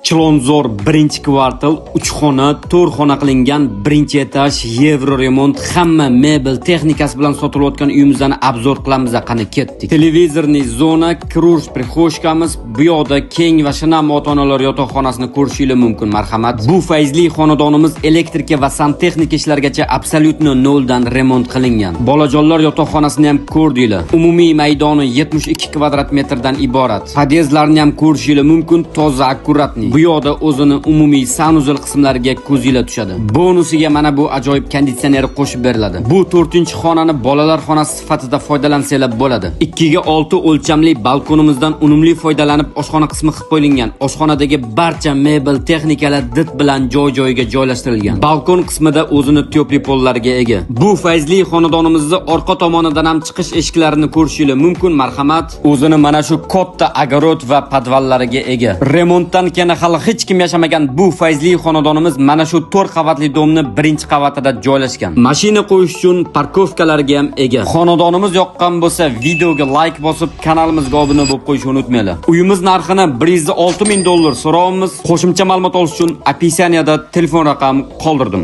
Chilonzor birinchi kvartal 3 xona, 4 xona qilingan birinchi etaj Yevro remont hamma mebel texnikasi bilan sotilayotgan uyimizdan obzor qilamiz. Qani ketdik. Televizorli zona, kruj prixoshkamiz, bu yoqda keng va shinam ota-onalar yotoqxonasini ko'rishingiz mumkin. Marhamat. Bu fayzli xonadonimiz elektrika va santexnika ishlargacha absolyutno noldan remont qilingan. Bolajonlar yotoqxonasini ham ko'rdinglar. Umumiy maydoni 72 kvadrat metrdan iborat. Podyezlarni ham ko'rishingiz mumkin, toza, akkuratni. Bu yoqda o'zini umumiy sanuzil qismlariga ko'zinglar tushadi. Bonusiga mana bu ajoyib konditsioner qo'shib beriladi. Bu 4-xonani bolalar xonasi sifatida foydalansanglar bo'ladi. 2 ga 6 o'lchamli balkonimizdan unumli foydalanib oshxona qismi qilib qo'yilgan. Oshxonadagi barcha mebel texnikalar dit bilan joy-joyiga joylashtirilgan. Balkon qismida o'zini tepli pollarga ega. Bu fayzli xonadonimizning orqa tomonidan ham chiqish eshiklarini ko'rishingiz mumkin. Marhamat. O'zini mana shu katta agorod va podvallariga ega. Remontdan keyin hali hech kim yashamagan bu fayzli xonadonimiz mana shu 4 qavatli domni birinchi qavatida joylashgan. Mashina qo'yish uchun parkovkalarga ham ega. Xonadonimiz yoqqan bo'lsa, videoga like bosib, kanalimizga obuna bo'lib qo'yishni unutmanglar. Uyimiz narxini $106 ming so'rovimiz. Qo'shimcha ma'lumot olish uchun opisaniyada telefon raqamini qoldirdim.